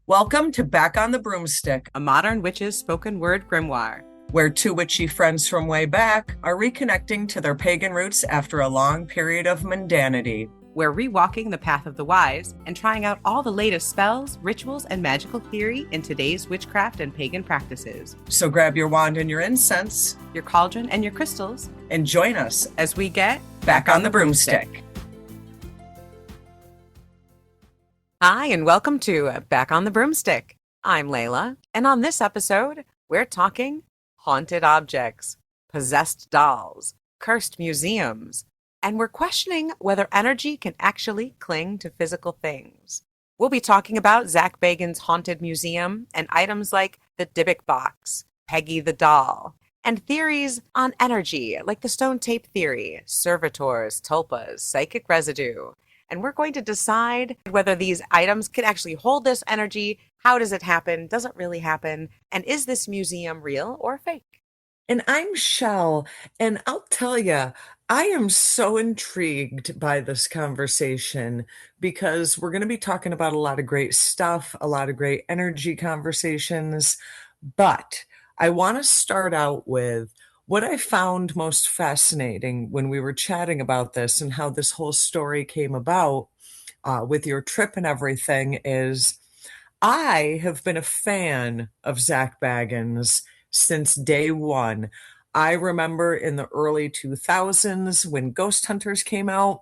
Welcome to Back on the Broomstick, A modern witch's spoken word grimoire. where two witchy friends from way back are reconnecting to their pagan roots after a long period of mundanity. We're rewalking the path of the wise and trying out all the latest spells, rituals, and magical theory in today's witchcraft and pagan practices. So grab your wand and your incense Your cauldron and your crystals and join us as we get back on the broomstick. Hi, and welcome to Back on the Broomstick. I'm Layla, and on this episode, we're talking haunted objects, possessed dolls, cursed museums, and we're questioning whether energy can actually cling to physical things. We'll be talking about Zak Bagans Haunted Museum and items like the Dybbuk Box, Peggy the Doll, and theories on energy like the stone tape theory, servitors, tulpas, psychic residue. And we're going to decide whether these items can actually hold this energy. How does it happen? Does it really happen? And is this museum real or fake? And I'm Shell, and I'll tell you, I am so intrigued by this conversation because we're going to be talking about a lot of great stuff, a lot of great energy conversations. But I want to start out with what I found most fascinating when we were chatting about this and how this whole story came about with your trip and everything is I have been a fan of Zak Bagans since day one. I remember in the early 2000s when Ghost Hunters came out.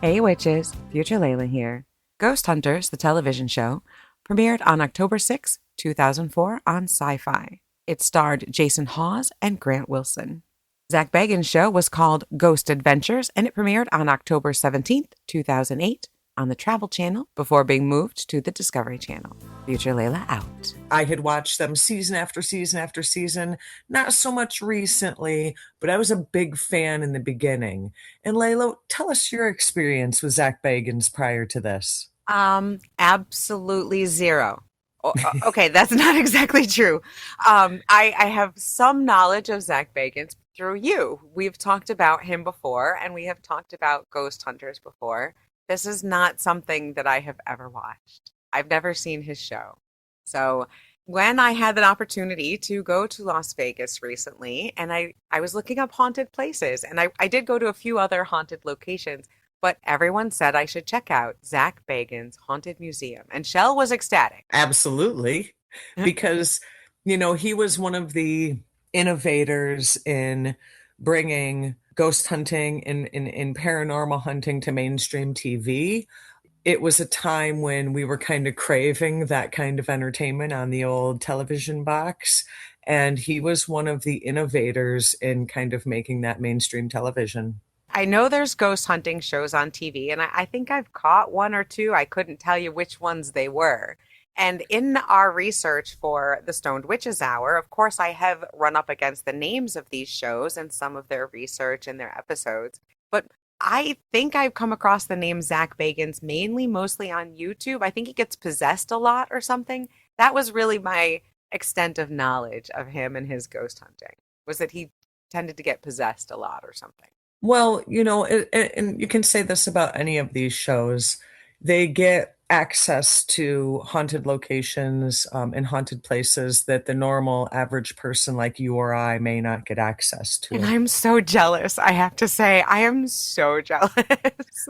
Hey witches, Future Layla here. Ghost Hunters, the television show, premiered on October 6, 2004 on Sci-Fi. It starred Jason Hawes and Grant Wilson. Zak Bagans' show was called Ghost Adventures, and it premiered on October 17th, 2008 on the Travel Channel before being moved to the Discovery Channel. Future Layla out. I had watched them season after season after season, not so much recently, but I was a big fan in the beginning. And Layla, tell us your experience with Zak Bagans prior to this. Absolutely zero. Okay, that's not exactly true. I have some knowledge of Zak Bagans through you. We've talked about him before, and we have talked about Ghost Hunters before. This is not something that I have ever watched. I've never seen his show. So when I had an opportunity to go to Las Vegas recently, and I was looking up haunted places, and I did go to a few other haunted locations, but everyone said I should check out Zak Bagans Haunted Museum. And Shell was ecstatic. Absolutely. Because, he was one of the innovators in bringing ghost hunting and paranormal hunting to mainstream TV. It was a time when we were kind of craving that kind of entertainment on the old television box. And he was one of the innovators in kind of making that mainstream television. I know there's ghost hunting shows on TV, and I think I've caught one or two. I couldn't tell you which ones they were. And in our research for the Stoned Witches Hour, of course, I have run up against the names of these shows and some of their research and their episodes. But I think I've come across the name Zak Bagans mostly on YouTube. I think he gets possessed a lot or something. That was really my extent of knowledge of him and his ghost hunting, was that he tended to get possessed a lot or something. Well, and you can say this about any of these shows. They get access to haunted locations and haunted places that the normal average person like you or I may not get access And to. I'm so jealous, I have to say. I am so jealous.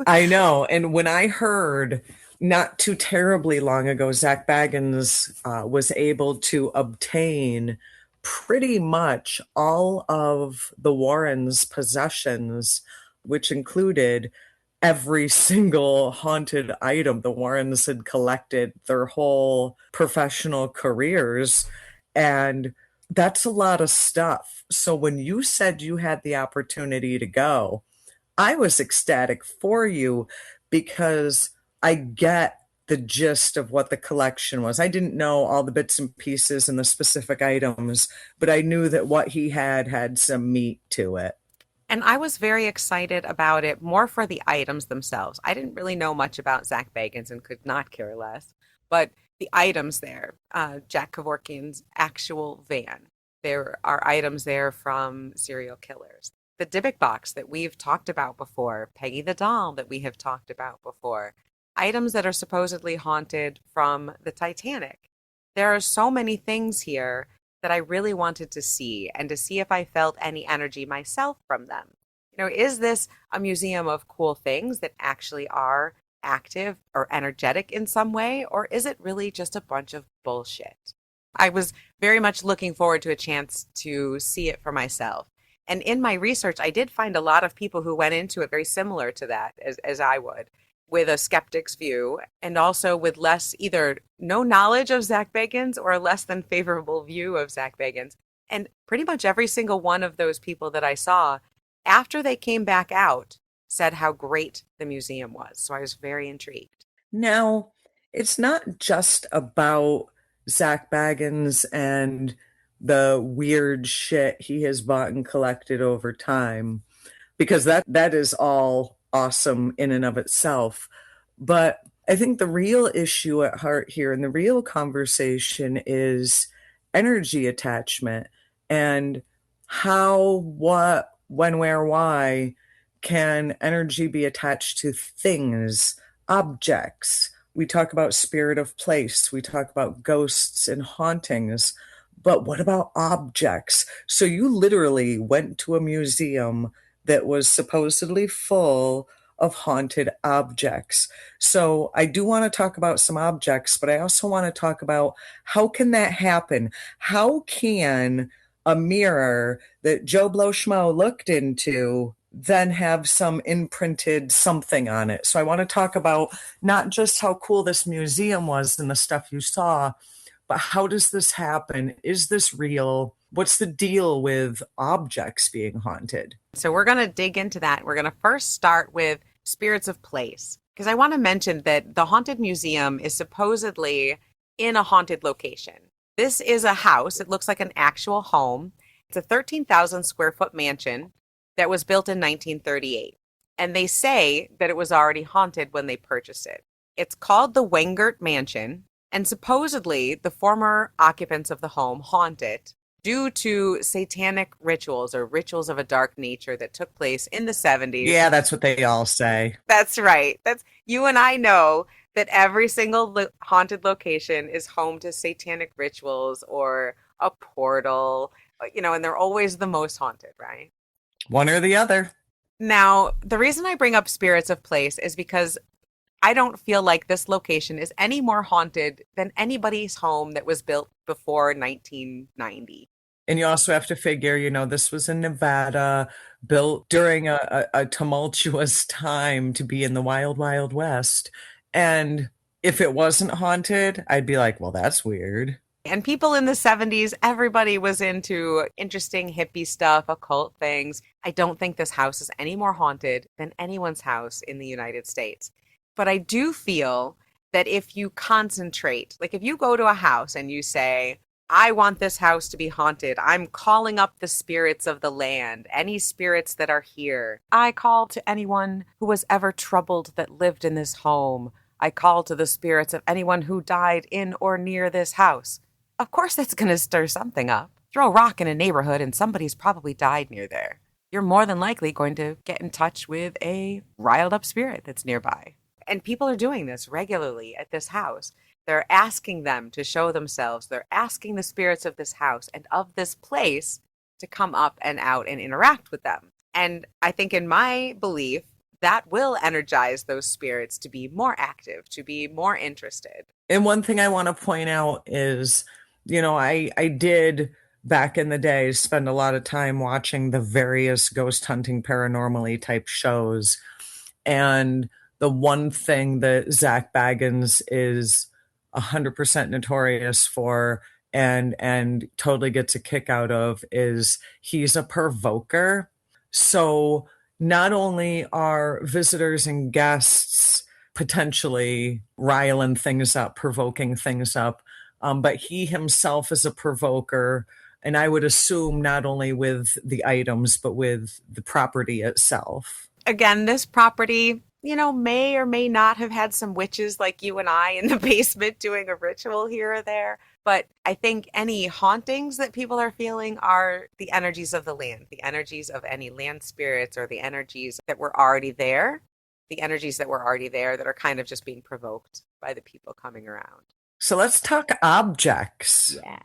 I know. And when I heard not too terribly long ago, Zak Bagans was able to obtain pretty much all of the Warrens' possessions, which included every single haunted item the Warrens had collected their whole professional careers. And that's a lot of stuff. So when you said you had the opportunity to go, I was ecstatic for you because I get the gist of what the collection was. I didn't know all the bits and pieces and the specific items, but I knew that what he had some meat to it. And I was very excited about it more for the items themselves. I didn't really know much about Zak Bagans and could not care less. But the items there, Jack Kevorkian's actual van, there are items there from serial killers. The Dybbuk box that we've talked about before, Peggy the doll that we have talked about before. items that are supposedly haunted from the Titanic. There are so many things here that I really wanted to see and to see if I felt any energy myself from them. Is this a museum of cool things that actually are active or energetic in some way, or is it really just a bunch of bullshit? I was very much looking forward to a chance to see it for myself. And in my research, I did find a lot of people who went into it very similar to that as I would, with a skeptic's view and also with less either no knowledge of Zak Bagans or a less than favorable view of Zak Bagans. And pretty much every single one of those people that I saw, after they came back out, said how great the museum was. So I was very intrigued. Now, it's not just about Zak Bagans and the weird shit he has bought and collected over time, because that is all awesome in and of itself. But I think the real issue at heart here and the real conversation is energy attachment and how, what, when, where, why can energy be attached to things, objects. We talk about spirit of place, we talk about ghosts and hauntings, but what about objects? So you literally went to a museum that was supposedly full of haunted objects. So I do want to talk about some objects, but I also want to talk about how can that happen? How can a mirror that Joe Blow Schmo looked into then have some imprinted something on it? So I want to talk about not just how cool this museum was and the stuff you saw, but how does this happen? Is this real? What's the deal with objects being haunted? So we're going to dig into that. We're going to first start with spirits of place, because I want to mention that the Haunted Museum is supposedly in a haunted location. This is a house. It looks like an actual home. It's a 13,000 square foot mansion that was built in 1938. And they say that it was already haunted when they purchased it. It's called the Wengert Mansion. And supposedly the former occupants of the home haunt it due to satanic rituals or rituals of a dark nature that took place in the 70s. Yeah, that's what they all say. That's right. That's you and I know that every single haunted location is home to satanic rituals or a portal, and they're always the most haunted, right? One or the other. Now, the reason I bring up spirits of place is because I don't feel like this location is any more haunted than anybody's home that was built before 1990. And you also have to figure, this was in Nevada, built during a tumultuous time to be in the wild, wild west. And if it wasn't haunted, I'd be like, well, that's weird. And people in the 70s, everybody was into interesting hippie stuff, occult things. I don't think this house is any more haunted than anyone's house in the United States. But I do feel that if you concentrate, like if you go to a house and you say, I want this house to be haunted. I'm calling up the spirits of the land, any spirits that are here. I call to anyone who was ever troubled that lived in this home. I call to the spirits of anyone who died in or near this house. Of course, that's going to stir something up. Throw a rock in a neighborhood and somebody's probably died near there. You're more than likely going to get in touch with a riled up spirit that's nearby. And people are doing this regularly at this house. They're asking them to show themselves. They're asking the spirits of this house and of this place to come up and out and interact with them. And I think in my belief, that will energize those spirits to be more active, to be more interested. And one thing I want to point out is, I did back in the day spend a lot of time watching the various ghost hunting paranormally type shows. And the one thing that Zak Bagans is 100% notorious for and totally gets a kick out of is he's a provoker. So not only are visitors and guests potentially riling things up, provoking things up, but he himself is a provoker. And I would assume not only with the items, but with the property itself. Again, this property, may or may not have had some witches like you and I in the basement doing a ritual here or there. But I think any hauntings that people are feeling are the energies of the land, the energies of any land spirits or the energies that were already there. the energies that were already there that are kind of just being provoked by the people coming around. So let's talk objects. Yeah.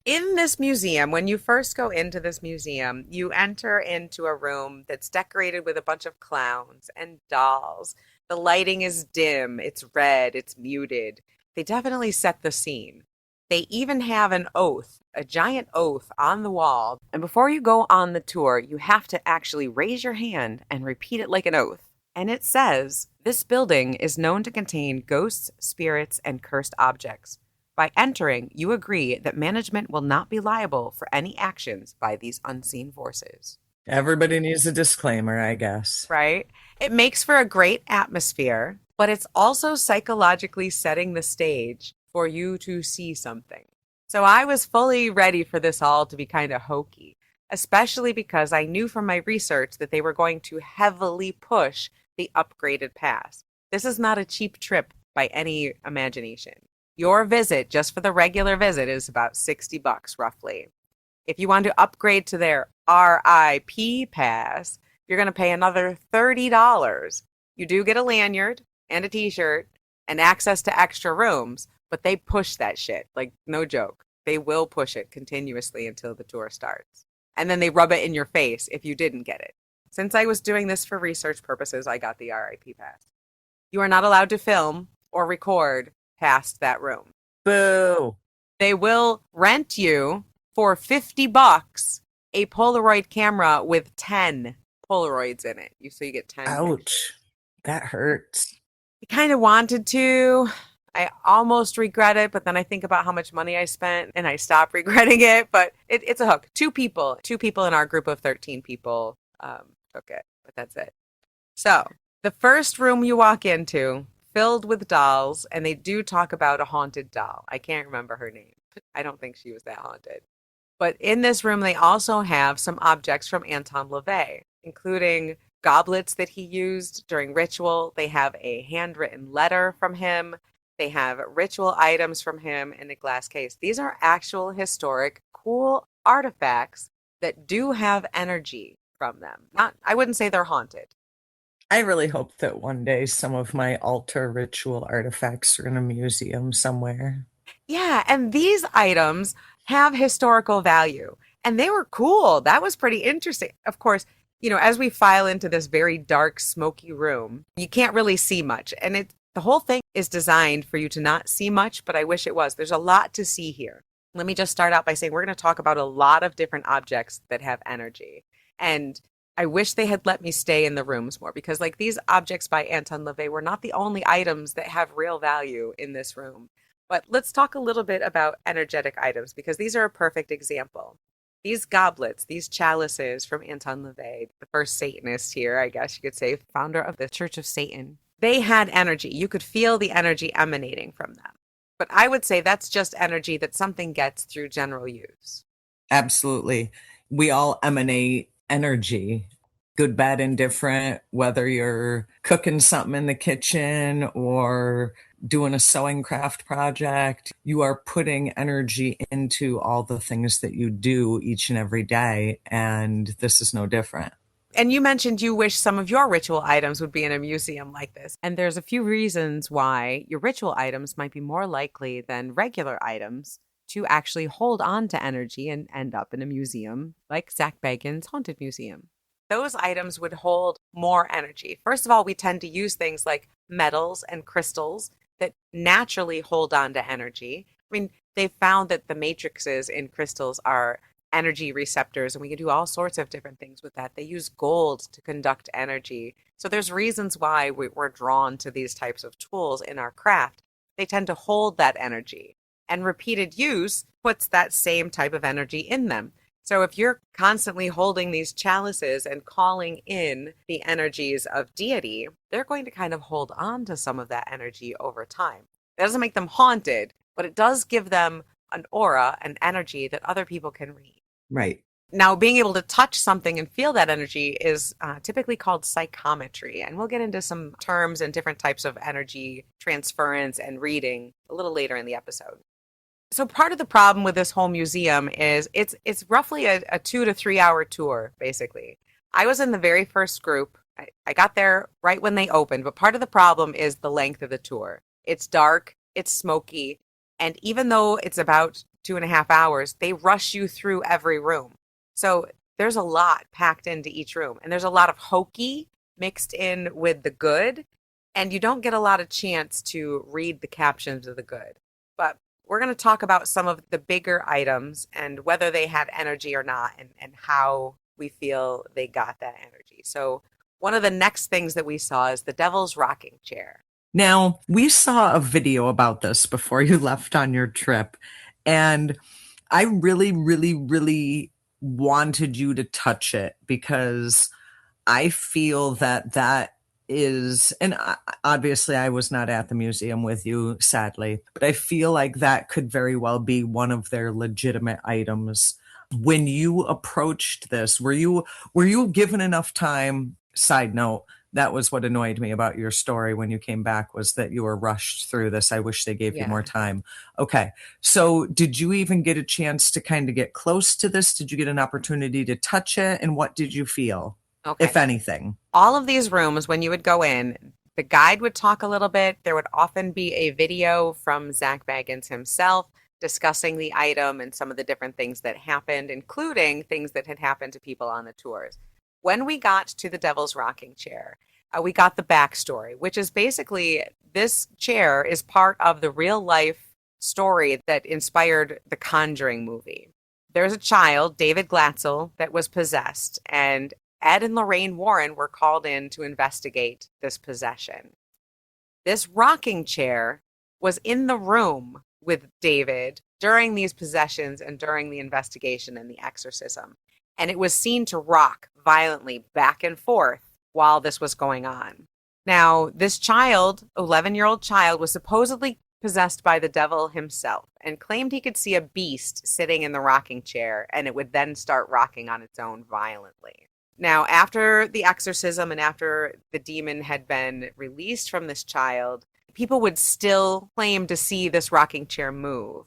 In this museum, when you first go into this museum, you enter into a room that's decorated with a bunch of clowns and dolls. The lighting is dim, it's red, it's muted. They definitely set the scene. They even have an oath, a giant oath on the wall. And before you go on the tour, you have to actually raise your hand and repeat it like an oath. And it says, "This building is known to contain ghosts, spirits, and cursed objects. By entering, you agree that management will not be liable for any actions by these unseen forces." Everybody needs a disclaimer, I guess. Right? It makes for a great atmosphere, but it's also psychologically setting the stage for you to see something. So I was fully ready for this all to be kind of hokey, especially because I knew from my research that they were going to heavily push the upgraded pass. This is not a cheap trip by any imagination. Your visit, just for the regular visit, is about $60 roughly. If you want to upgrade to their RIP pass, you're going to pay another $30. You do get a lanyard and a t-shirt and access to extra rooms, but they push that shit. Like, no joke. They will push it continuously until the tour starts. And then they rub it in your face if you didn't get it. Since I was doing this for research purposes, I got the RIP pass. You are not allowed to film or record past that room. Boo. They will rent you for $50 a Polaroid camera with 10 Polaroids in it. So you get 10. Ouch. That hurts. I kind of wanted to. I almost regret it, but then I think about how much money I spent and I stop regretting it. But it's a hook. Two people in our group of 13 people took it, but that's it. So the first room you walk into, filled with dolls, and they do talk about a haunted doll. I can't remember her name. I don't think she was that haunted. But in this room, they also have some objects from Anton LaVey, including goblets that he used during ritual. They have a handwritten letter from him. They have ritual items from him in a glass case. These are actual historic, cool artifacts that do have energy from them. I wouldn't say they're haunted. I really hope that one day some of my altar ritual artifacts are in a museum somewhere. Yeah, and these items have historical value, and they were cool. That was pretty interesting. Of course, as we file into this very dark, smoky room, you can't really see much. And the whole thing is designed for you to not see much, but I wish it was. There's a lot to see here. Let me just start out by saying we're going to talk about a lot of different objects that have energy. And I wish they had let me stay in the rooms more, because like these objects by Anton LaVey were not the only items that have real value in this room. But let's talk a little bit about energetic items, because these are a perfect example. These goblets, these chalices from Anton LaVey, the first Satanist here, I guess you could say, founder of the Church of Satan, they had energy. You could feel the energy emanating from them. But I would say that's just energy that something gets through general use. Absolutely. We all emanate energy, good, bad, indifferent, whether you're cooking something in the kitchen or doing a sewing craft project, you are putting energy into all the things that you do each and every day. And this is no different. And you mentioned you wish some of your ritual items would be in a museum like this. And there's a few reasons why your ritual items might be more likely than regular items to actually hold on to energy and end up in a museum like Zak Bagans Haunted Museum. Those items would hold more energy. First of all, we tend to use things like metals and crystals that naturally hold on to energy. I mean, they found that the matrices in crystals are energy receptors, and we can do all sorts of different things with that. They use gold to conduct energy. So there's reasons why we're drawn to these types of tools in our craft. They tend to hold that energy, and repeated use puts that same type of energy in them. So if you're constantly holding these chalices and calling in the energies of deity, they're going to kind of hold on to some of that energy over time. It doesn't make them haunted, but it does give them an aura, an energy that other people can read. Right. Now, being able to touch something and feel that energy is typically called psychometry. And we'll get into some terms and different types of energy transference and reading a little later in the episode. So part of the problem with this whole museum is it's roughly a 2 to 3 hour tour, basically. I was in the very first group I got there right when they opened, but part of the problem is the length of the tour. It's dark, it's smoky, and even though it's about 2.5 hours, they rush you through every room. So there's a lot packed into each room, and there's a lot of hokey mixed in with the good, and you don't get a lot of chance to read the captions of the good. But we're going to talk about some of the bigger items and whether they had energy or not, and how we feel they got that energy. So one of the next things that we saw is the Devil's Rocking Chair. Now, we saw a video about this before you left on your trip, and I really, really, really wanted you to touch it because I feel that that is, and obviously I was not at the museum with you, sadly, but I feel like that could very well be one of their legitimate items. When you approached this, were you given enough time? Side note, that was what annoyed me about your story when you came back, was that you were rushed through this. I wish they gave you more Yeah. time. Okay. So did you even get a chance to kind of get close to this? Did you get an opportunity to touch it? And what did you feel, Okay. if anything? All of these rooms, when you would go in, the guide would talk a little bit. There would often be a video from Zak Bagans himself discussing the item and some of the different things that happened, including things that had happened to people on the tours. When we got to the Devil's Rocking Chair, we got the backstory, which is basically this chair is part of the real life story that inspired the Conjuring movie. There's a child, David Glatzel, that was possessed, and Ed and Lorraine Warren were called in to investigate this possession. This rocking chair was in the room with David during these possessions and during the investigation and the exorcism. And it was seen to rock violently back and forth while this was going on. Now, this child, 11-year-old child, was supposedly possessed by the devil himself and claimed he could see a beast sitting in the rocking chair, and it would then start rocking on its own violently. Now, after the exorcism and after the demon had been released from this child, people would still claim to see this rocking chair move.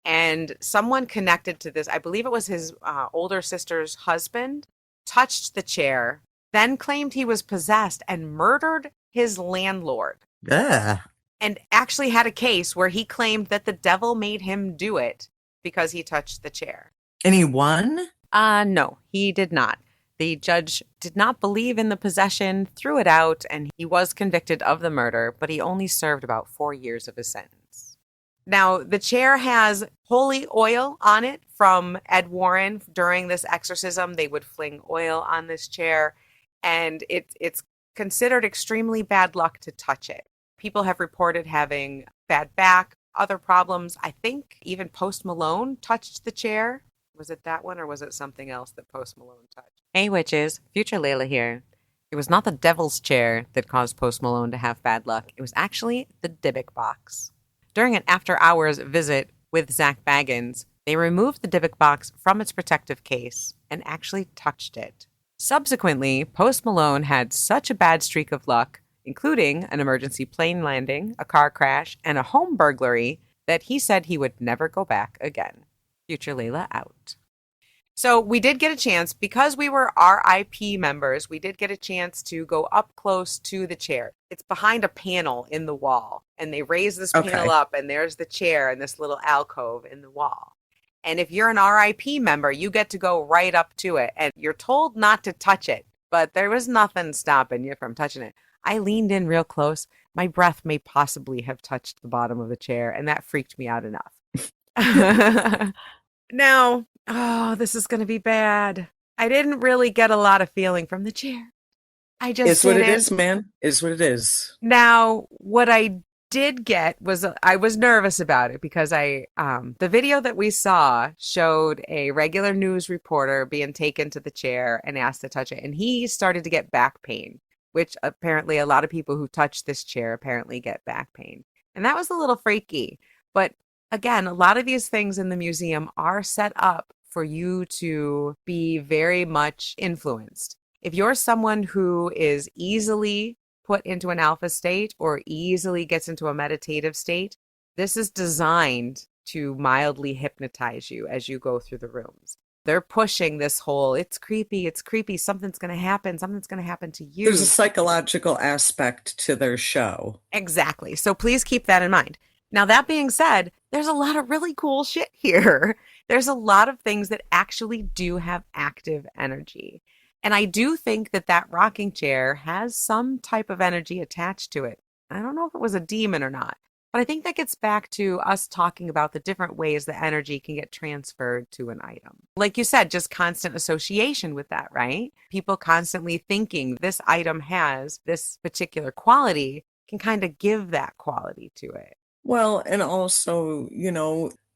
And someone connected to this, I believe it was his older sister's husband, touched the chair, then claimed he was possessed and murdered his landlord. Yeah. And actually had a case where he claimed that the devil made him do it because he touched the chair. Anyone? No, he did not. The judge did not believe in the possession, threw it out, and he was convicted of the murder, but he only served about 4 years of his sentence. Now, the chair has holy oil on it from Ed Warren. During this exorcism, they would fling oil on this chair, and it's considered extremely bad luck to touch it. People have reported having bad back, other problems. I think even Post Malone touched the chair. Was it that one, or was it something else that Post Malone touched? Hey, witches. Future Layla here. It was not the devil's chair that caused Post Malone to have bad luck. It was actually the Dybbuk Box. During an after-hours visit with Zak Bagans, they removed the Dybbuk Box from its protective case and actually touched it. Subsequently, Post Malone had such a bad streak of luck, including an emergency plane landing, a car crash, and a home burglary, that he said he would never go back again. Future Layla out. So we did get a chance, because we were RIP members, we did get a chance to go up close to the chair. It's behind a panel in the wall, and they raise this panel up, and there's the chair in this little alcove in the wall. And if you're an RIP member, you get to go right up to it, and you're told not to touch it, but there was nothing stopping you from touching it. I leaned in real close. My breath may possibly have touched the bottom of the chair, and that freaked me out enough. Now, this is going to be bad. I didn't really get a lot of feeling from the chair. I just It's what it didn't. is, man. Is what it is. Now, what I did get was I was nervous about it because the video that we saw showed a regular news reporter being taken to the chair and asked to touch it, and he started to get back pain, which apparently a lot of people who touch this chair apparently get back pain. And that was a little freaky. But again, a lot of these things in the museum are set up for you to be very much influenced. If you're someone who is easily put into an alpha state or easily gets into a meditative state, this is designed to mildly hypnotize you as you go through the rooms. They're pushing this whole, it's creepy, something's going to happen to There's a you. psychological aspect to their show. Exactly. So please keep that in mind. Now, that being said, there's a lot of really cool shit here. There's a lot of things that actually do have active energy. And I do think that that rocking chair has some type of energy attached to it. I don't know if it was a demon or not, but I think that gets back to us talking about the different ways that energy can get transferred to an item. Like you said, just constant association with that, right? People constantly thinking this item has this particular quality can kind of give that quality to it. Well, and also,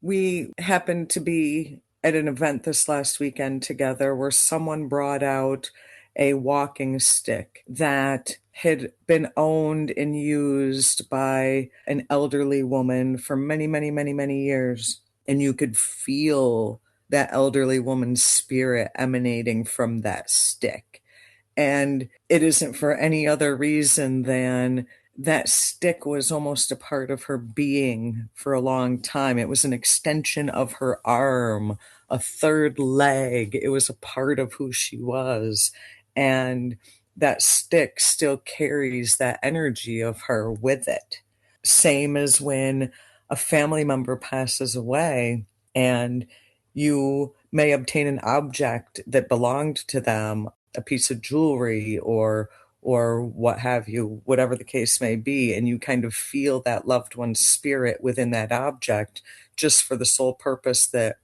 we happened to be at an event this last weekend together where someone brought out a walking stick that had been owned and used by an elderly woman for many, many, many, many years. And you could feel that elderly woman's spirit emanating from that stick. And it isn't for any other reason than that stick was almost a part of her being for a long time. It was an extension of her arm, a third leg. It was a part of who she was. And that stick still carries that energy of her with it. Same as when a family member passes away and you may obtain an object that belonged to them, a piece of jewelry or what have you, whatever the case may be, and you kind of feel that loved one's spirit within that object just for the sole purpose that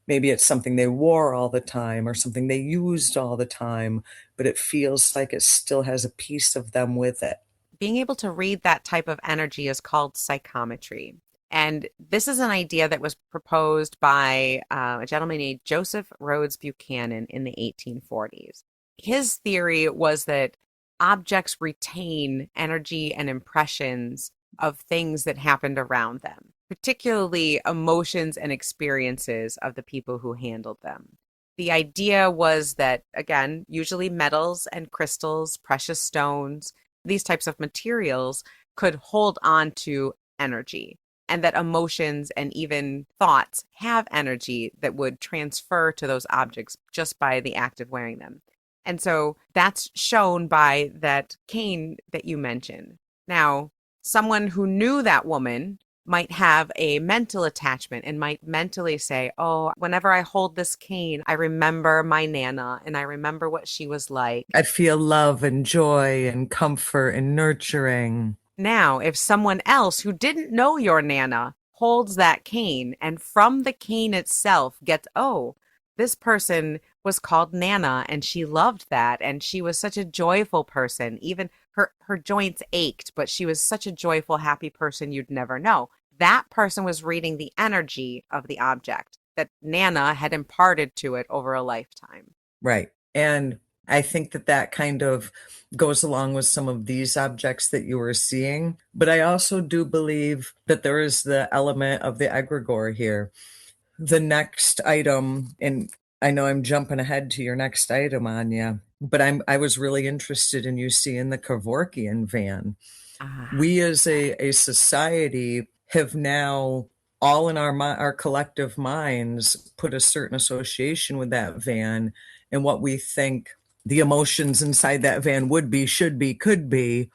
maybe it's something they wore all the time or something they used all the time, but it feels like it still has a piece of them with it. Being able to read that type of energy is called psychometry. And this is an idea that was proposed by a gentleman named Joseph Rhodes Buchanan in the 1840s. His theory was that objects retain energy and impressions of things that happened around them, particularly emotions and experiences of the people who handled them. The idea was that, again, usually metals and crystals, precious stones, these types of materials could hold on to energy, and that emotions and even thoughts have energy that would transfer to those objects just by the act of wearing them. And so that's shown by that cane that you mentioned. Now, someone who knew that woman might have a mental attachment and might mentally say, oh, whenever I hold this cane, I remember my Nana and I remember what she was like. I feel love and joy and comfort and nurturing. Now, if someone else who didn't know your Nana holds that cane and from the cane itself gets, oh, this person was called Nana and she loved that and she was such a joyful person. Even her joints ached, but she was such a joyful, happy person you'd never know. That person was reading the energy of the object that Nana had imparted to it over a lifetime. Right. And I think that that kind of goes along with some of these objects that you were seeing. But I also do believe that there is the element of the egregore here. The next item, and I know I'm jumping ahead to your next item, Anya, but I was really interested in you seeing the Kevorkian van. Ah, We as a society have now all in our collective minds put a certain association with that van and what we think the emotions inside that van would be, should be, could be.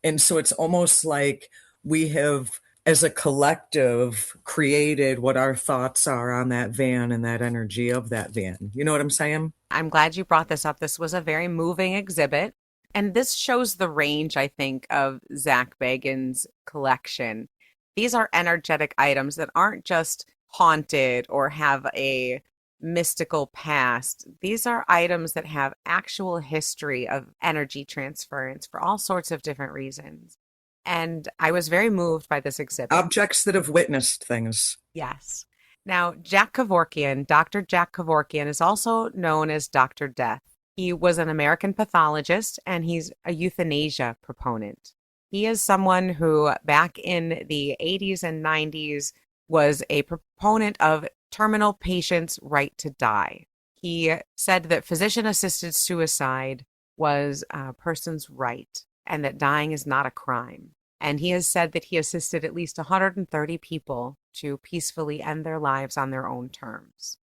And so it's almost like we have, as a collective, created what our thoughts are on that van and that energy of that van. You know what I'm saying? I'm glad you brought this up. This was a very moving exhibit. And this shows the range, I think, of Zak Bagans' collection. These are energetic items that aren't just haunted or have a mystical past. These are items that have actual history of energy transference for all sorts of different reasons. And I was very moved by this exhibit. Objects that have witnessed things. Yes. Now, Jack Kevorkian, Dr. Jack Kevorkian, is also known as Dr. Death. He was an American pathologist and he's a euthanasia proponent. He is someone who, back in the 80s and 90s, was a proponent of terminal patients' right to die. He said that physician assisted suicide was a person's right and that dying is not a crime. And he has said that he assisted at least 130 people to peacefully end their lives on their own terms.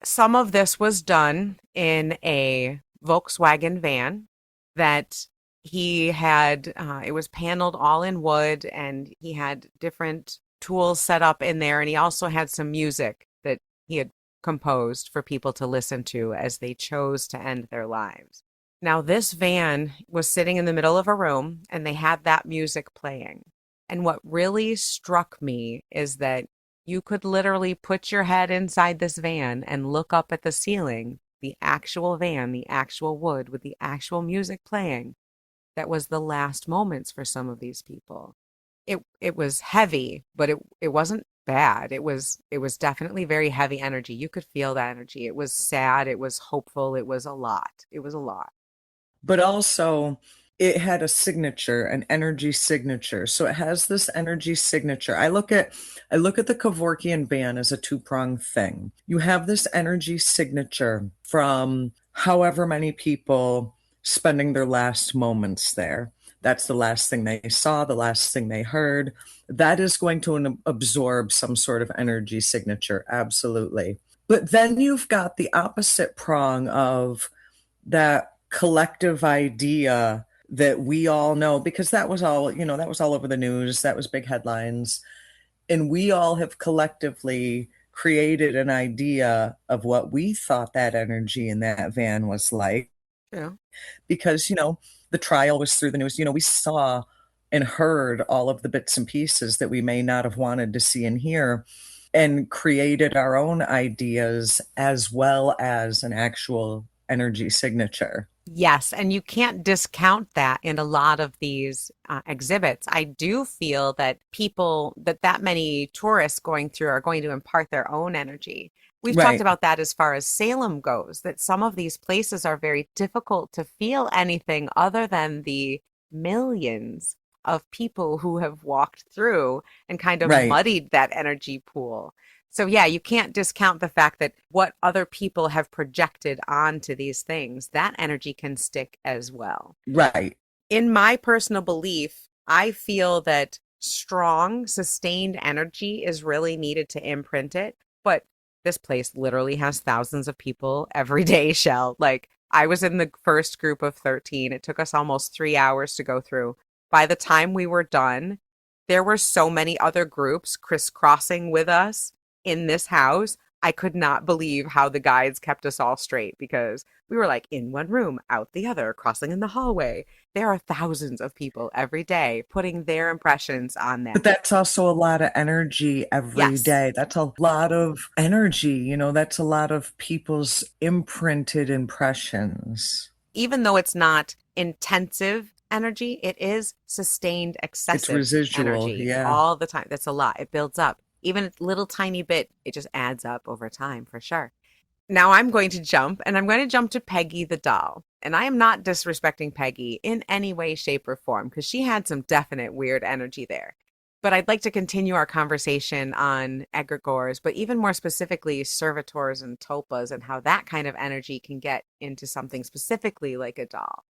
Some of this was done in a Volkswagen van that he had, it was paneled all in wood, and he had different tools set up in there. And he also had some music that he had composed for people to listen to as they chose to end their lives. Now, this van was sitting in the middle of a room and they had that music playing. And what really struck me is that you could literally put your head inside this van and look up at the ceiling, the actual van, the actual wood with the actual music playing. That was the last moments for some of these people. It was heavy, but it wasn't bad. It was definitely very heavy energy. You could feel that energy. It was sad, it was hopeful, it was a lot. It was a lot. But also it had a signature, an energy signature. So it has this energy signature. I look at the Kevorkian band as a two-pronged thing. You have this energy signature from however many people spending their last moments there. That's the last thing they saw, the last thing they heard. That is going to absorb some sort of energy signature, absolutely. But then you've got the opposite prong of that collective idea that we all know, because that was all, that was all over the news, that was big headlines, and we all have collectively created an idea of what we thought that energy in that van was like, Yeah. because the trial was through the news. We saw and heard all of the bits and pieces that we may not have wanted to see and hear, and created our own ideas as well as an actual energy signature. Yes, and you can't discount that in a lot of these exhibits. I do feel that that many tourists going through are going to impart their own energy. We've talked Right, about that as far as Salem goes, that some of these places are very difficult to feel anything other than the millions of people who have walked through and kind of right, muddied that energy pool. So yeah, you can't discount the fact that what other people have projected onto these things, that energy can stick as well. right. In my personal belief, I feel that strong, sustained energy is really needed to imprint it. But this place literally has thousands of people every day, Shell. Like, I was in the first group of 13. It took us almost 3 hours to go through. By the time we were done, there were so many other groups crisscrossing with us in this house. I could not believe how the guides kept us all straight because we were like in one room, out the other, crossing in the hallway. There are thousands of people every day putting their impressions on But that. that's also a lot of energy every Yes, day. That's a lot of energy, that's a lot of people's imprinted impressions. even though it's not intensive energy, it is sustained, It's excessive residual, energy yeah. all the time. That's a lot. It builds up. Even a little tiny bit, it just adds up over time for sure. Now I'm going to jump, and I'm going to jump to Peggy the doll. And I am not disrespecting Peggy in any way, shape, or form because she had some definite weird energy there. But I'd like to continue our conversation on egregores, but even more specifically, servitors and tulpas and how that kind of energy can get into something specifically like a doll.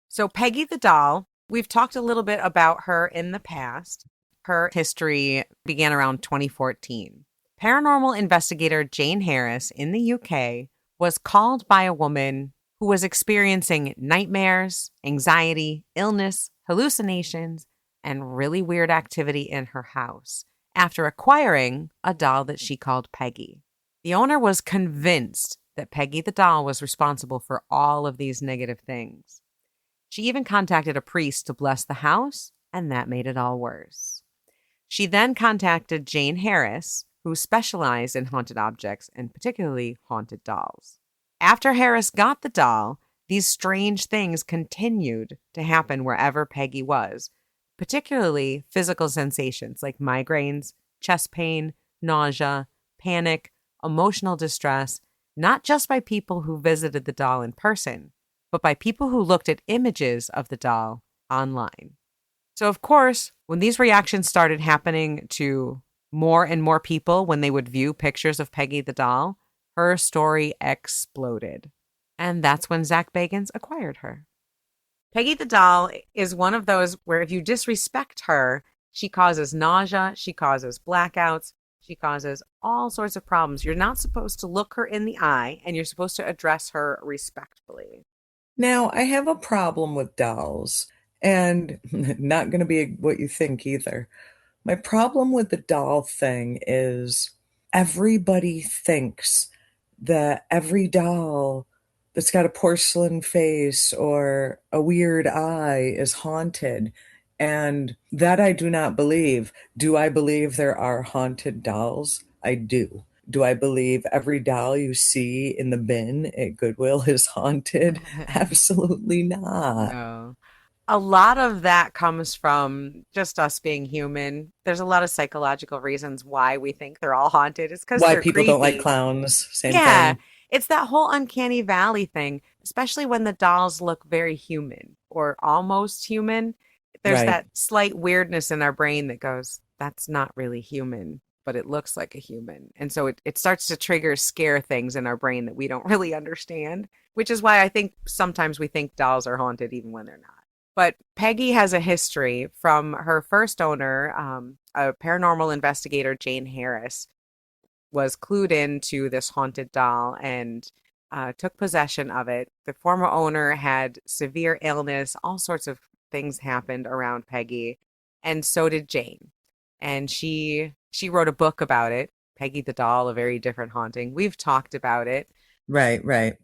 So, Peggy the doll, we've talked a little bit about her in the past. Her history began around 2014. Paranormal investigator Jane Harris in the UK was called by a woman who was experiencing nightmares, anxiety, illness, hallucinations, and really weird activity in her house after acquiring a doll that she called Peggy. The owner was convinced that Peggy the doll was responsible for all of these negative things. She even contacted a priest to bless the house, and that made it all worse. She then contacted Jane Harris, who specialized in haunted objects and particularly haunted dolls. After Harris got the doll, these strange things continued to happen wherever Peggy was, particularly physical sensations like migraines, chest pain, nausea, panic, emotional distress, not just by people who visited the doll in person, but by people who looked at images of the doll online. So, of course, when these reactions started happening to more and more people when they would view pictures of Peggy the doll, her story exploded. And that's when Zak Bagans acquired her. Peggy the doll is one of those where if you disrespect her, she causes nausea, she causes blackouts, She causes all sorts of problems. You're not supposed to look her in the eye, and you're supposed to address her respectfully. Now, I have a problem with dolls, and not going to be what you think either. My problem with the doll thing is everybody thinks that every doll that's got a porcelain face or a weird eye is haunted. And that I do not believe. Do I believe there are haunted dolls? I do. Do I believe every doll you see in the bin at Goodwill is haunted? Absolutely not. No. A lot of that comes from just us being human. There's a lot of psychological reasons why we think they're all haunted. It's because Why they're people don't like creepy. clowns, same Yeah, thing. it's that whole uncanny valley thing, especially when the dolls look very human or almost human. There's Right. that slight weirdness in our brain that goes, that's not really human, but it looks like a human. And so it starts to trigger scare things in our brain that we don't really understand, which is why I think sometimes we think dolls are haunted even when they're not. But Peggy has a history from her first owner, a paranormal investigator, Jane Harris, was clued into this haunted doll and took possession of it. The former owner had severe illness, all sorts of things happened around Peggy, and so did Jane. And she wrote a book about it, Peggy the Doll, a very different haunting. We've talked about it. Right, right.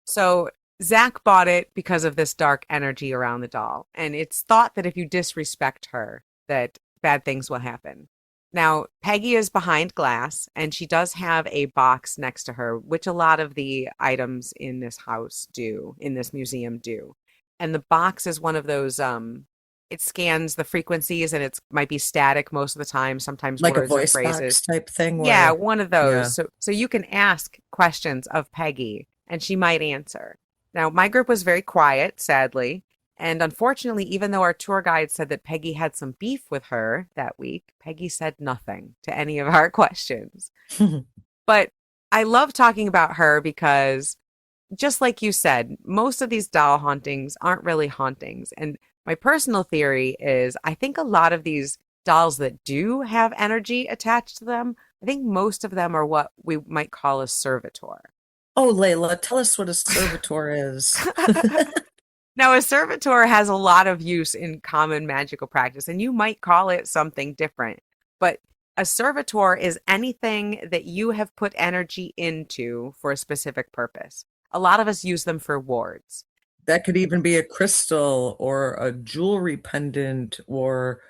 So Zach bought it because of this dark energy around the doll, and it's thought that if you disrespect her, that bad things will happen. Now, Peggy is behind glass, and she does have a box next to her, which a lot of the items in this house do, in this museum do. And the box is one of those, it scans the frequencies and it might be static most of the time, sometimes Like a words or voice phrases. box type thing Yeah, where, one of those. yeah, So you can ask questions of Peggy and she might answer. Now, my group was very quiet, sadly. And unfortunately, even though our tour guide said that Peggy had some beef with her that week, Peggy said nothing to any of our questions. But I love talking about her because, just like you said, most of these doll hauntings aren't really hauntings. And my personal theory is I think a lot of these dolls that do have energy attached to them, I think most of them are what we might call a servitor. oh, Layla, tell us what a servitor is. Now, a servitor has a lot of use in common magical practice, and you might call it something different. But a servitor is anything that you have put energy into for a specific purpose. A lot of us use them for wards. That could even be a crystal or a jewelry pendant or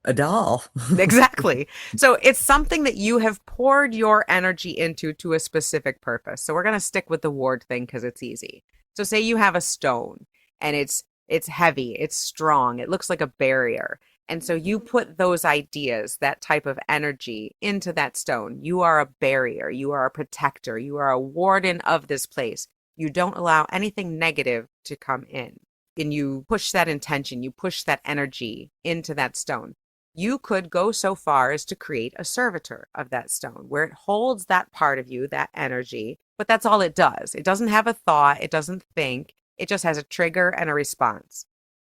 a doll. Exactly. So it's something that you have poured your energy into to a specific purpose. So we're going to stick with the ward thing because it's easy. So say you have a stone and it's heavy, it's strong, it looks like a barrier. And so you put those ideas, that type of energy into that stone. You are a barrier, you are a protector, you are a warden of this place. You don't allow anything negative to come in. And you push that intention, you push that energy into that stone. You could go so far as to create a servitor of that stone where it holds that part of you, that energy, but that's all it does. It doesn't have a thought, it doesn't think, it just has a trigger and a response.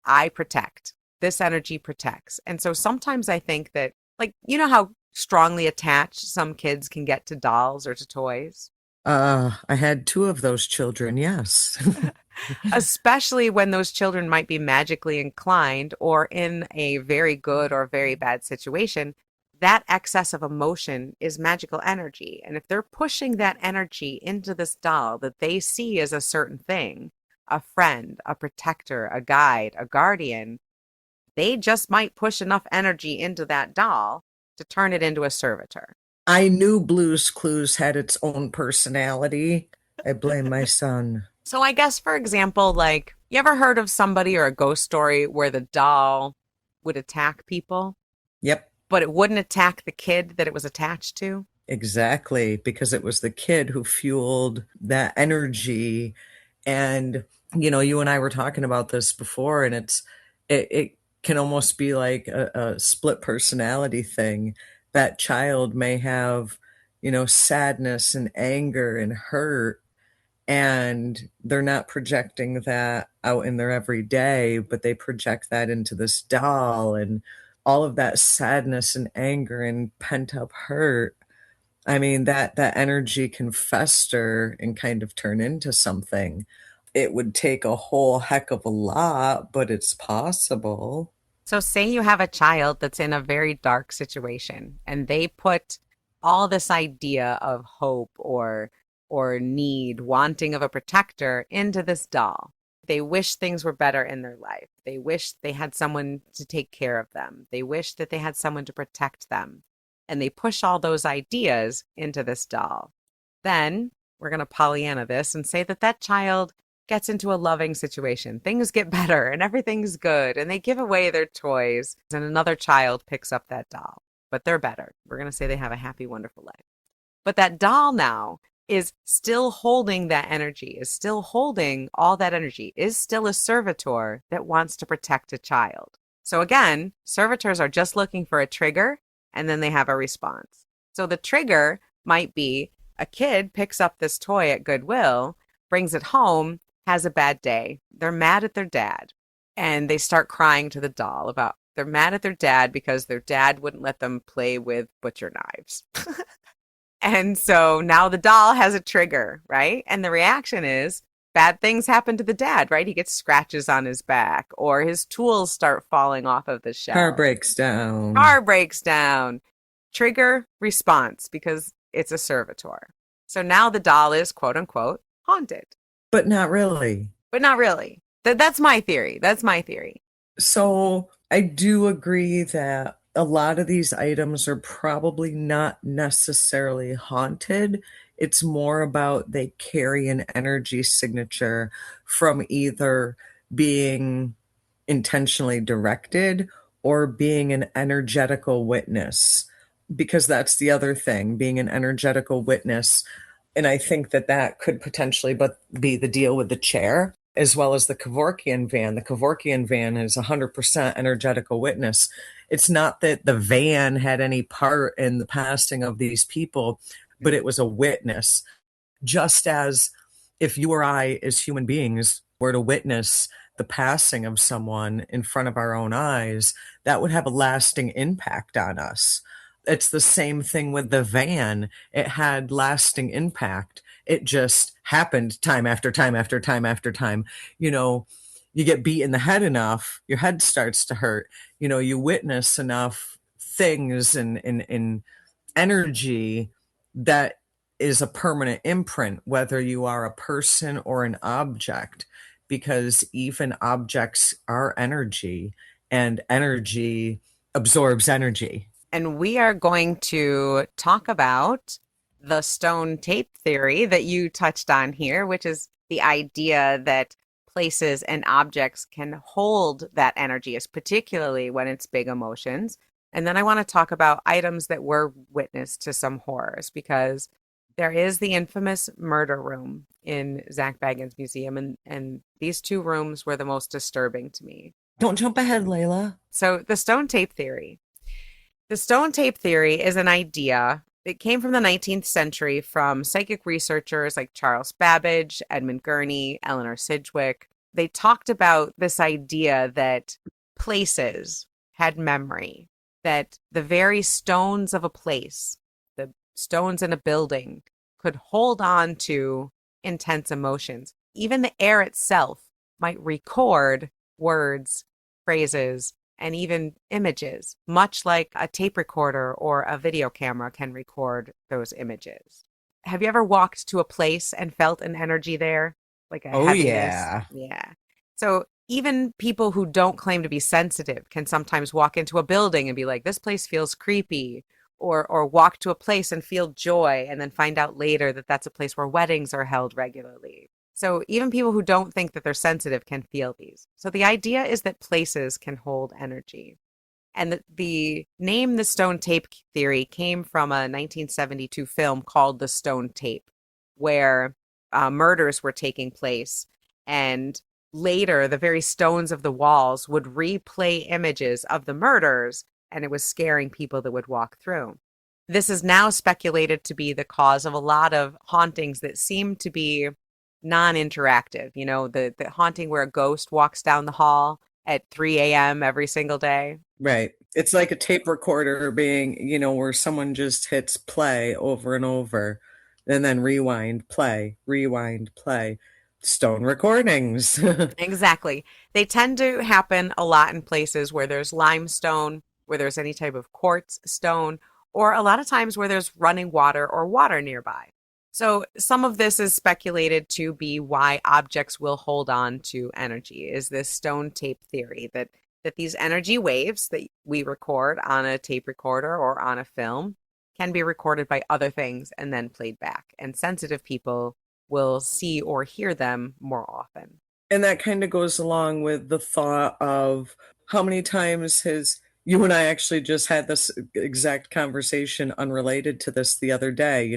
I protect. This energy protects. And so sometimes I think that, like, you know how strongly attached some kids can get to dolls or to toys? I had two of those children, yes. Especially when those children might be magically inclined or in a very good or very bad situation, that excess of emotion is magical energy. And if they're pushing that energy into this doll that they see as a certain thing, a friend, a protector, a guide, a guardian, they just might push enough energy into that doll to turn it into a servitor. I knew Blue's Clues had its own personality. I blame my son. So I guess, for example, like, you ever heard of somebody or a ghost story where the doll would attack people, Yep, but it wouldn't attack the kid that it was attached to? exactly, because it was the kid who fueled that energy. And, you and I were talking about this before, and it can almost be like a split personality thing. That child may have, sadness and anger and hurt, and they're not projecting that out in their everyday, but they project that into this doll, and all of that sadness and anger and pent up hurt. I mean, that energy can fester and kind of turn into something. It would take a whole heck of a lot, but it's possible. So, say you have a child that's in a very dark situation and they put all this idea of hope or need, wanting of a protector into this doll. They wish things were better in their life. They wish they had someone to take care of them. They wish that they had someone to protect them. And they push all those ideas into this doll. Then we're going to Pollyanna this and say that that child gets into a loving situation. Things get better and everything's good. And they give away their toys. And another child picks up that doll, but they're better. We're going to say they have a happy, wonderful life. But that doll now is still holding that energy, is still holding all that energy, is still a servitor that wants to protect a child. So again, servitors are just looking for a trigger and then they have a response. So the trigger might be a kid picks up this toy at Goodwill, brings it home, has a bad day. They're mad at their dad and they start crying to the doll about they're mad at their dad because their dad wouldn't let them play with butcher knives. And so now the doll has a trigger, right? And the reaction is bad things happen to the dad, right? He gets scratches on his back or his tools start falling off of the Car shelf. breaks down. Car breaks down. Trigger response because it's a servitor. So now the doll is quote unquote haunted. But not really. But not really. That's my theory. That's my theory. So I do agree that a lot of these items are probably not necessarily haunted. It's more about they carry an energy signature from either being intentionally directed or being an energetical witness, because that's the other thing, being an energetical witness. And I think that that could potentially but be the deal with the chair as well as the Kevorkian van. The Kevorkian van is 100% energetical witness. It's not that the van had any part in the passing of these people, but it was a witness. Just as if you or I, as human beings, were to witness the passing of someone in front of our own eyes, that would have a lasting impact on us. It's the same thing with the van. It had lasting impact. It just happened time after time after time after time. You know, you get beat in the head enough, your head starts to hurt. You know, you witness enough things and energy that is a permanent imprint, whether you are a person or an object, because even objects are energy and energy absorbs energy. And we are going to talk about the stone tape theory that you touched on here, which is the idea that places and objects can hold that energy, particularly when it's big emotions. And then I want to talk about items that were witness to some horrors, because there is the infamous murder room in Zak Bagans Museum, and these two rooms were the most disturbing to me. Don't jump ahead, Layla. So the stone tape theory. The stone tape theory is an idea. It came from the 19th century from psychic researchers like Charles Babbage, Edmund Gurney, Eleanor Sidgwick. They talked about this idea that places had memory, that the very stones of a place, the stones in a building, could hold on to intense emotions. Even the air itself might record words, phrases, and even images, much like a tape recorder or a video camera can record those images. Have you ever walked to a place and felt an energy there? Like a Oh, heaviness? yeah. Yeah. So even people who don't claim to be sensitive can sometimes walk into a building and be like, this place feels creepy, or walk to a place and feel joy and then find out later that that's a place where weddings are held regularly. So even people who don't think that they're sensitive can feel these. So the idea is that places can hold energy. And the name the stone tape theory came from a 1972 film called The Stone Tape, where murders were taking place. And later, the very stones of the walls would replay images of the murders, and it was scaring people that would walk through. This is now speculated to be the cause of a lot of hauntings that seem to be non-interactive. You know, the haunting where a ghost walks down the hall at 3 a.m. every single day. Right. It's like a tape recorder being, where someone just hits play over and over and then rewind, play, rewind, play. Stone recordings. Exactly. They tend to happen a lot in places where there's limestone, where there's any type of quartz stone, or a lot of times where there's running water or water nearby. So some of this is speculated to be why objects will hold on to energy, is this stone tape theory that these energy waves that we record on a tape recorder or on a film can be recorded by other things and then played back. And sensitive people will see or hear them more often. And that kind of goes along with the thought of how many times has you and I actually just had this exact conversation unrelated to this the other day.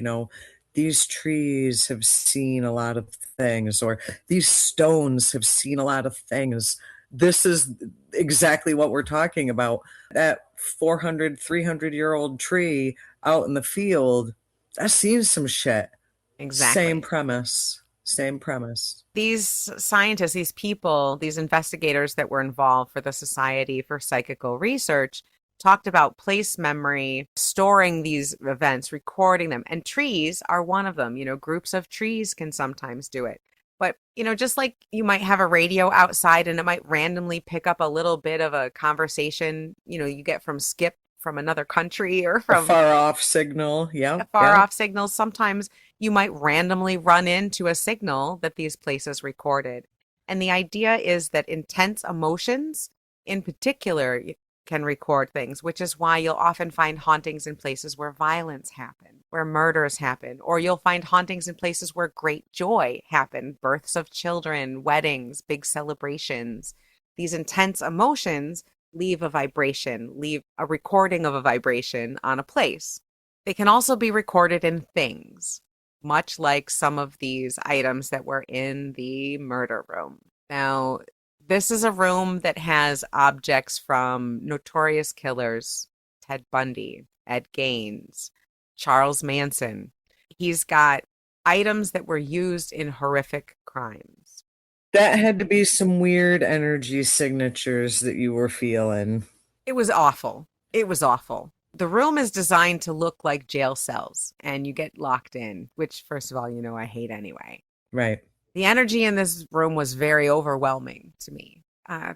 These trees have seen a lot of things, or these stones have seen a lot of things. This is exactly what we're talking about. That 400, 300-year-old tree out in the field, that's seen some shit. Same Exactly. premise. Same premise. These scientists, these people, these investigators that were involved for the Society for Psychical Research talked about place memory, storing these events, recording them. And trees are one of them. Groups of trees can sometimes do it. But, just like you might have a radio outside and it might randomly pick up a little bit of a conversation, you get from Skip from another country or A from far off signal. a Yep, far yep. off signals. Sometimes you might randomly run into a signal that these places recorded. And the idea is that intense emotions in particular can record things, which is why you'll often find hauntings in places where violence happen, where murders happen, or you'll find hauntings in places where great joy happen, births of children, weddings, big celebrations. These intense emotions leave a vibration, leave a recording of a vibration on a place. They can also be recorded in things, much like some of these items that were in the murder room. Now, this is a room that has objects from notorious killers, Ted Bundy, Ed Gaines, Charles Manson. He's got items that were used in horrific crimes. That had to be some weird energy signatures that you were feeling. It was awful. It was awful. The room is designed to look like jail cells, and you get locked in, which, first of all, I hate anyway. Right. The energy in this room was very overwhelming to me.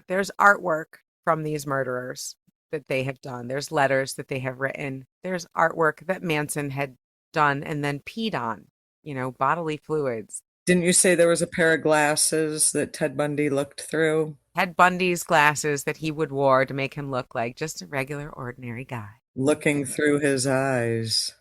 There's artwork from these murderers that they have done. There's letters that they have written. There's artwork that Manson had done and then peed on, bodily fluids. Didn't you say there was a pair of glasses that Ted Bundy looked through? Ted Bundy's glasses that he would wear to make him look like just a regular, ordinary guy. Looking through his eyes.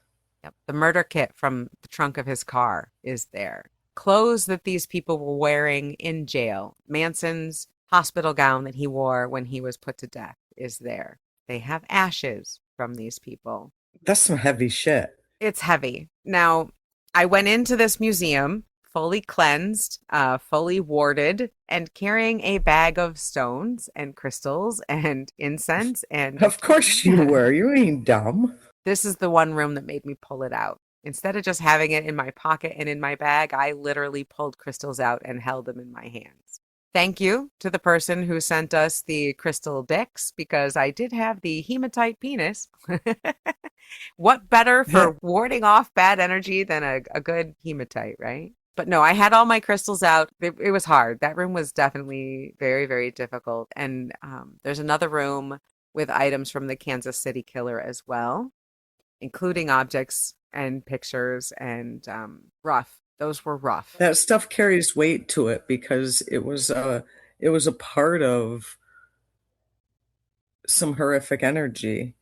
Yep. The murder kit from the trunk of his car is there. Clothes that these people were wearing in jail. Manson's hospital gown that he wore when he was put to death is there. They have ashes from these people. That's some heavy shit. It's heavy. Now, I went into this museum fully cleansed, fully warded, and carrying a bag of stones and crystals and incense. And Of course you were. You ain't dumb. this is the one room that made me pull it out. Instead of just having it in my pocket and in my bag, I literally pulled crystals out and held them in my hands. Thank you to the person who sent us the crystal dicks because I did have the hematite penis. What better for warding off bad energy than a good hematite, right? But no, I had all my crystals out. It was hard. That room was definitely very, very difficult. And there's another room with items from the Kansas City killer as well, including objects and pictures and rough. Those were rough. That stuff carries weight to it because it was a part of some horrific energy.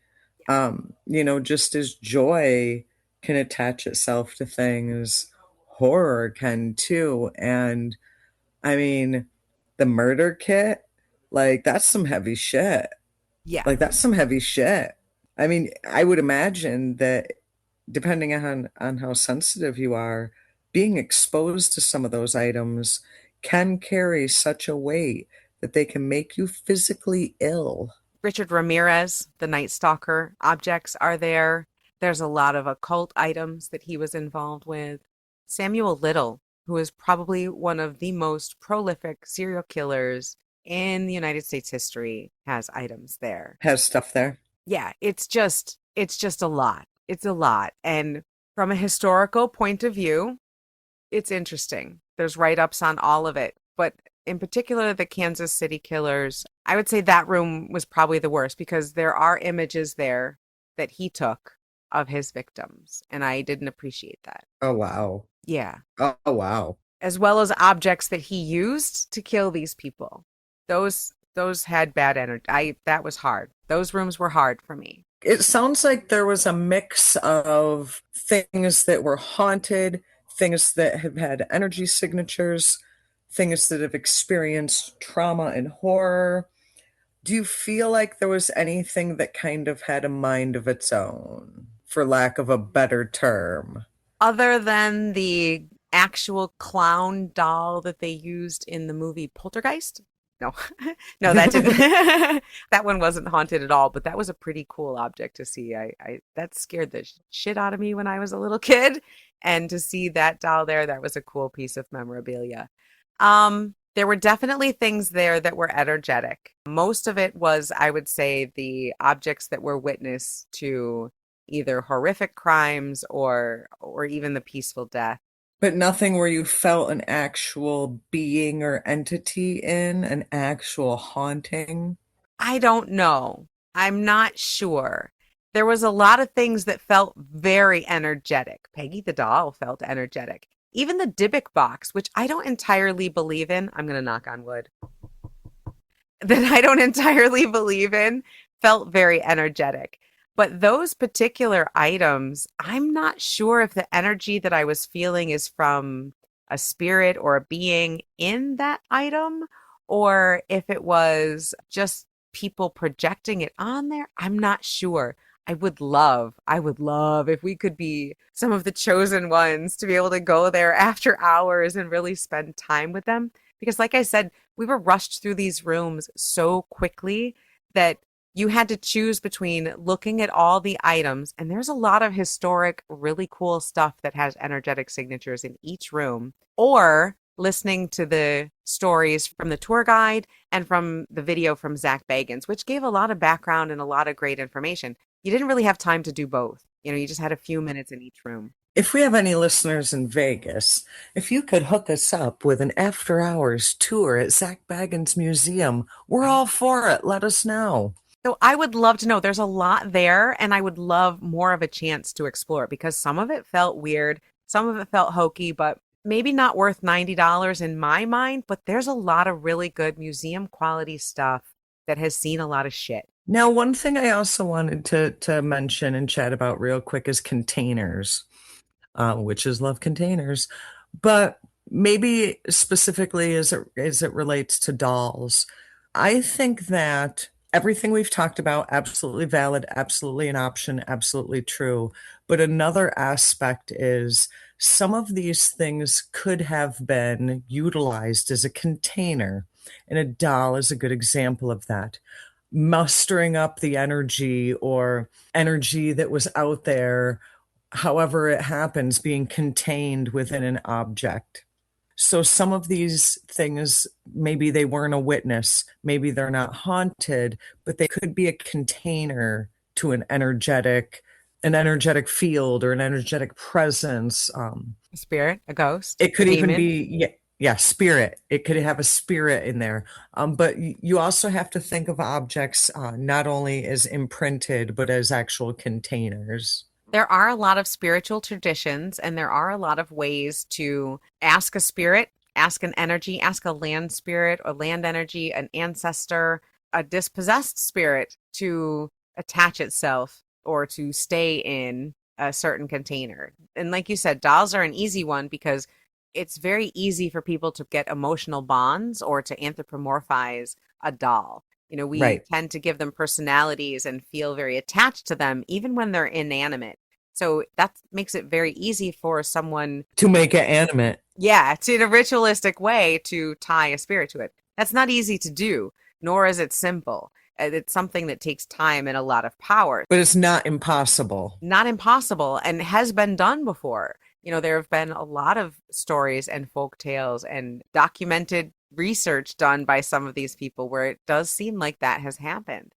Just as joy can attach itself to things, horror can too. And I mean, the murder kit, like that's some heavy shit. Yeah. Like that's some heavy shit. I mean, I would imagine that depending on how sensitive you are, being exposed to some of those items can carry such a weight that they can make you physically ill. Richard Ramirez, the Night Stalker objects are there. There's a lot of occult items that he was involved with. Samuel Little, who is probably one of the most prolific serial killers in the United States history, has items there. Has stuff there. yeah, it's just a lot. It's a lot. And from a historical point of view, it's interesting. There's write-ups on all of it, but in particular the Kansas City killers, I would say that room was probably the worst because there are images there that he took of his victims, and I didn't appreciate that. Oh, wow. Yeah, Oh, wow. as well as objects that he used to kill these people. Those had bad energy. I That was hard. Those rooms were hard for me. It sounds like there was a mix of things that were haunted, things that have had energy signatures, things that have experienced trauma and horror. Do you feel like there was anything that kind of had a mind of its own, for lack of a better term? Other than the actual clown doll that they used in the movie Poltergeist? No, no, that didn't. That one wasn't haunted at all, but that was a pretty cool object to see. I that scared the shit out of me when I was a little kid, and to see that doll there, that was a cool piece of memorabilia. There were definitely things there that were energetic. Most of it was, I would say, the objects that were witness to either horrific crimes or even the peaceful death. But nothing where you felt an actual being or entity in, an actual haunting. I don't know. I'm not sure. There was a lot of things that felt very energetic. Peggy the doll felt energetic. Even the Dybbuk box, which I don't entirely believe in, I'm going to knock on wood, that I don't entirely believe in, felt very energetic. But those particular items, I'm not sure if the energy that I was feeling is from a spirit or a being in that item, or if it was just people projecting it on there. I'm not sure. I would love if we could be some of the chosen ones to be able to go there after hours and really spend time with them. Because, like I said, we were rushed through these rooms so quickly that you had to choose between looking at all the items, and there's a lot of historic, really cool stuff that has energetic signatures in each room, or listening to the stories from the tour guide and from the video from Zak Bagans, which gave a lot of background and a lot of great information. You didn't really have time to do both. You just had a few minutes in each room. If we have any listeners in Vegas, if you could hook us up with an after hours tour at Zak Bagans Museum, we're all for it. Let us know. So I would love to know. There's a lot there, and I would love more of a chance to explore it because some of it felt weird, some of it felt hokey, but maybe not worth $90 in my mind. But there's a lot of really good museum quality stuff that has seen a lot of shit. Now, one thing I also wanted to mention and chat about real quick is containers. Witches love containers, but maybe specifically as it relates to dolls. I think that everything we've talked about, absolutely valid, absolutely an option, absolutely true. But another aspect is some of these things could have been utilized as a container, and a doll is a good example of that. Mustering up the energy or energy that was out there, however it happens, being contained within an object. So some of these things, maybe they weren't a witness, maybe they're not haunted, but they could be a container to an energetic field or an energetic presence. A spirit, a ghost, It a could even demon. be, yeah, yeah, spirit. It could have a spirit in there. But you also have to think of objects not only as imprinted, but as actual containers. There are a lot of spiritual traditions, and there are a lot of ways to ask a spirit, ask an energy, ask a land spirit or land energy, an ancestor, a dispossessed spirit to attach itself or to stay in a certain container. And like you said, dolls are an easy one because it's very easy for people to get emotional bonds or to anthropomorphize a doll. We Right. tend to give them personalities and feel very attached to them, even when they're inanimate. So that makes it very easy for someone, To make it animate. yeah, to in a ritualistic way to tie a spirit to it. That's not easy to do, nor is it simple. It's something that takes time and a lot of power. But it's not impossible. Not impossible and has been done before. There have been a lot of stories and folk tales and documented research done by some of these people where it does seem like that has happened.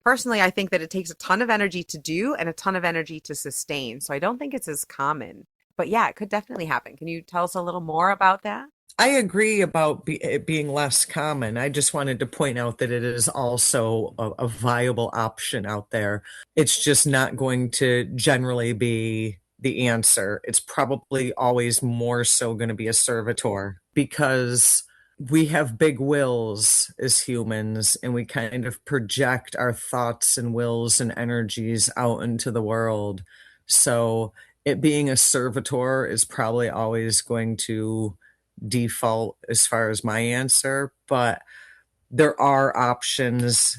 Personally, I think that it takes a ton of energy to do and a ton of energy to sustain. So I don't think it's as common. But yeah, it could definitely happen. Can you tell us a little more about that? I agree about it being less common. I just wanted to point out that it is also a viable option out there. It's just not going to generally be the answer. It's probably always more so going to be a servitor because we have big wills as humans and we kind of project our thoughts and wills and energies out into the world. So it being a servitor is probably always going to default as far as my answer, but there are options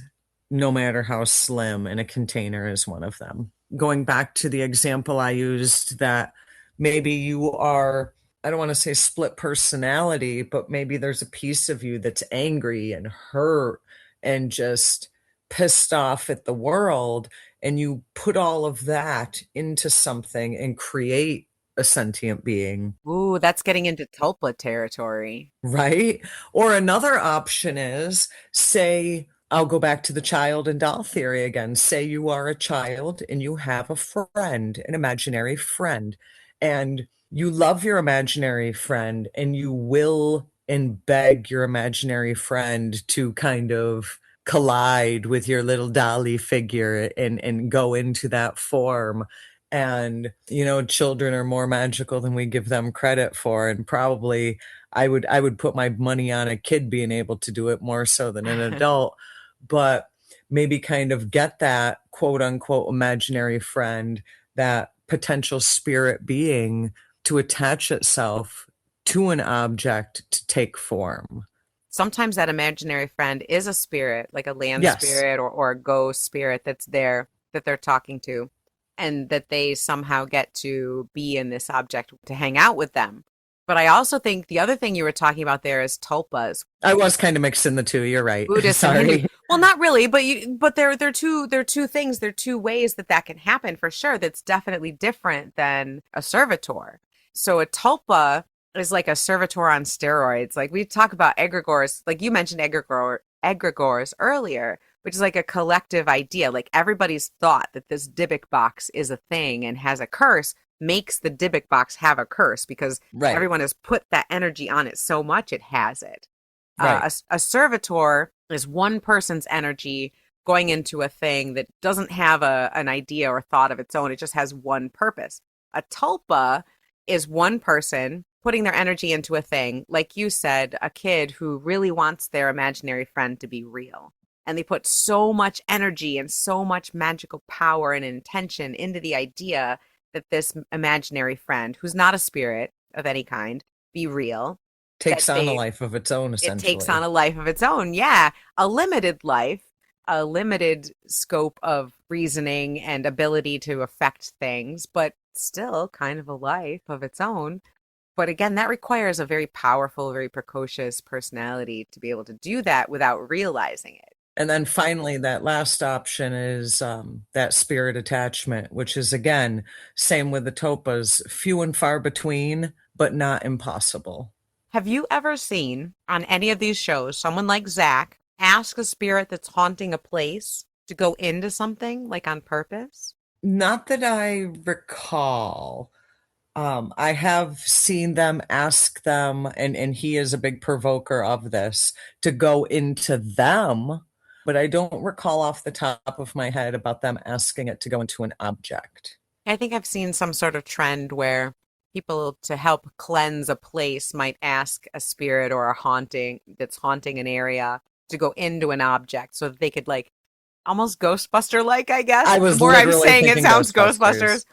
no matter how slim, and a container is one of them. Going back to the example I used, that maybe you are, I don't want to say split personality, but maybe there's a piece of you that's angry and hurt and just pissed off at the world, and you put all of that into something and create a sentient being. Ooh, that's getting into tulpa territory. Right? Or another option is, say, I'll go back to the child and doll theory again. Say you are a child and you have a friend, an imaginary friend, and you love your imaginary friend and you will and beg your imaginary friend to kind of collide with your little dolly figure and go into that form. And, children are more magical than we give them credit for. And probably I would put my money on a kid being able to do it more so than an adult, but maybe kind of get that quote unquote imaginary friend, that potential spirit being, to attach itself to an object to take form. Sometimes that imaginary friend is a spirit, like a land Yes. spirit or a ghost spirit that's there that they're talking to, and that they somehow get to be in this object to hang out with them. But I also think the other thing you were talking about there is tulpas, I was kind of mixing the two. You're right. Buddhist and Hindu. Sorry. Well, not really, but they're two things. They're two ways that that can happen for sure. That's definitely different than a servitor. So a tulpa is like a servitor on steroids. Like we talk about egregores, like you mentioned egregores earlier, which is like a collective idea. Like everybody's thought that this Dybbuk box is a thing and has a curse makes the Dybbuk box have a curse because Right. everyone has put that energy on it so much it has it. Right. A servitor is one person's energy going into a thing that doesn't have an idea or thought of its own. It just has one purpose. A tulpa is one person putting their energy into a thing, like you said, a kid who really wants their imaginary friend to be real. And they put so much energy and so much magical power and intention into the idea that this imaginary friend, who's not a spirit of any kind, be real. Takes on a life of its own, It takes essentially. on a life of its own. Yeah. A limited life, a limited scope of reasoning and ability to affect things, but still kind of a life of its own. But again, that requires a very powerful, very precocious personality to be able to do that without realizing it. And then finally, that last option is that spirit attachment, which is again, same with the topas, few and far between, but not impossible. Have you ever seen on any of these shows someone like Zach ask a spirit that's haunting a place to go into something like on purpose? Not that I recall. I have seen them ask them, and he is a big provoker of this, to go into them, but I don't recall off the top of my head about them asking it to go into an object. I think I've seen some sort of trend where people, to help cleanse a place, might ask a spirit or a haunting that's haunting an area to go into an object so that they could, like, almost Ghostbuster like, I guess. I The was more I'm literally saying it thinking sounds Ghostbusters. Ghostbusters,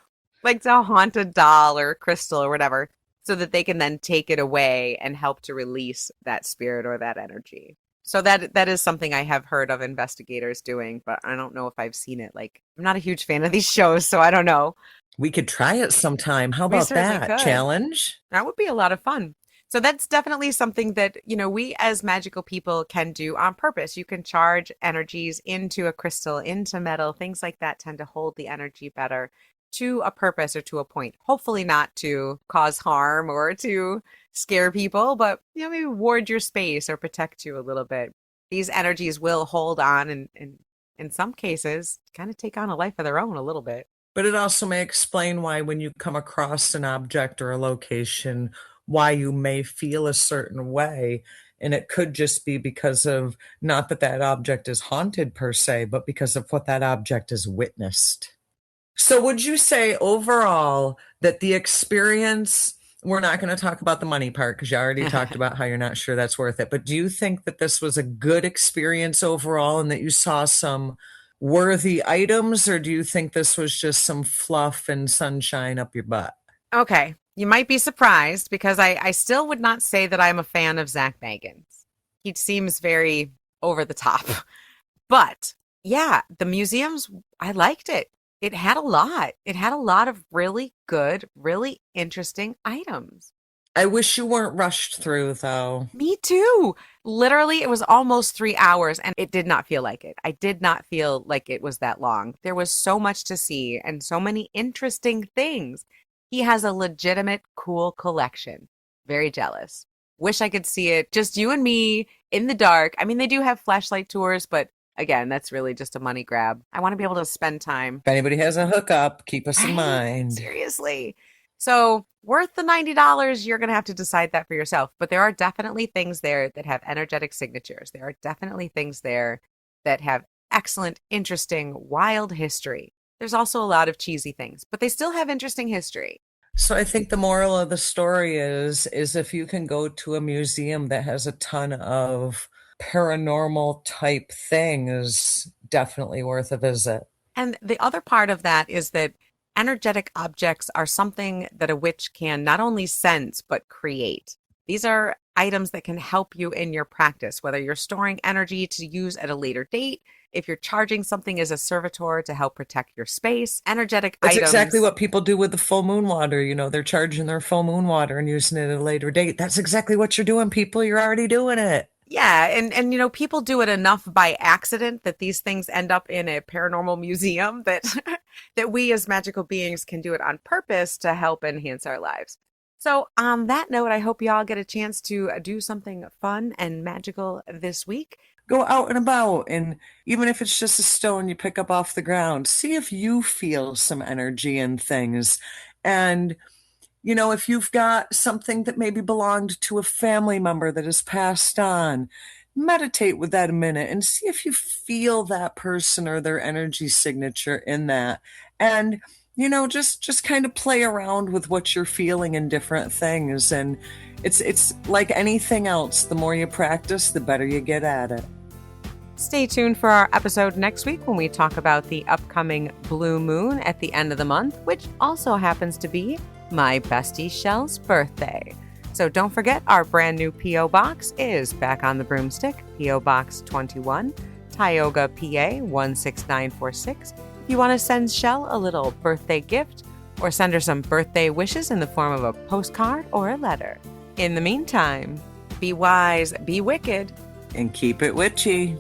like to haunt a doll or a crystal or whatever, so that they can then take it away and help to release that spirit or that energy. So that is something I have heard of investigators doing, but I don't know if I've seen it. Like, I'm not a huge fan of these shows, so I don't know. We could try it sometime. How We about certainly that? could. Challenge? That would be a lot of fun. So that's definitely something that, we as magical people can do on purpose. You can charge energies into a crystal, into metal, things like that tend to hold the energy better to a purpose or to a point. Hopefully not to cause harm or to scare people, but maybe ward your space or protect you a little bit. These energies will hold on and in some cases, kind of take on a life of their own a little bit. But it also may explain why, when you come across an object or a location, why you may feel a certain way. And it could just be because of not that that object is haunted per se, but because of what that object has witnessed. So, would you say overall that the experience, we're not going to talk about the money part because you already talked about how you're not sure that's worth it, but do you think that this was a good experience overall and that you saw some worthy items, or do you think this was just some fluff and sunshine up your butt? Okay, you might be surprised because I still would not say that I'm a fan of Zak Bagans. He seems very over the top. But yeah, the museums, I liked it. It had a lot. It had a lot of really good, really interesting items. I wish you weren't rushed through, though. Me too. Literally, it was almost 3 hours and it did not feel like it. I did not feel like it was that long. There was so much to see and so many interesting things. He has a legitimate, cool collection. Very jealous. Wish I could see it. Just you and me in the dark. I mean, they do have flashlight tours, but again, that's really just a money grab. I want to be able to spend time. If anybody has a hookup, keep us in Right? mind. Seriously. So, worth the $90, you're going to have to decide that for yourself. But there are definitely things there that have energetic signatures. There are definitely things there that have excellent, interesting, wild history. There's also a lot of cheesy things, but they still have interesting history. So I think the moral of the story is if you can go to a museum that has a ton of paranormal type things, definitely worth a visit. And the other part of that is that energetic objects are something that a witch can not only sense, but create. These are items that can help you in your practice, whether you're storing energy to use at a later date, if you're charging something as a servitor to help protect your space. Energetic That's items. exactly what people do with the full moon water. You know, they're charging their full moon water and using it at a later date. That's exactly what you're doing, people. You're already doing it. Yeah, and people do it enough by accident that these things end up in a paranormal museum that that we as magical beings can do it on purpose to help enhance our lives. So on that note, I hope y'all get a chance to do something fun and magical this week. Go out and about, and even if it's just a stone you pick up off the ground, see if you feel some energy in things. And if you've got something that maybe belonged to a family member that has passed on, meditate with that a minute and see if you feel that person or their energy signature in that. And just kind of play around with what you're feeling in different things. And it's like anything else. The more you practice, the better you get at it. Stay tuned for our episode next week when we talk about the upcoming blue moon at the end of the month, which also happens to be my bestie Shell's birthday. So don't forget, our brand new P.O. Box is back on the Broomstick, P.O. Box 21, Tioga, PA 16946. If you want to send Shell a little birthday gift or send her some birthday wishes in the form of a postcard or a letter. In the meantime, be wise, be wicked, and keep it witchy.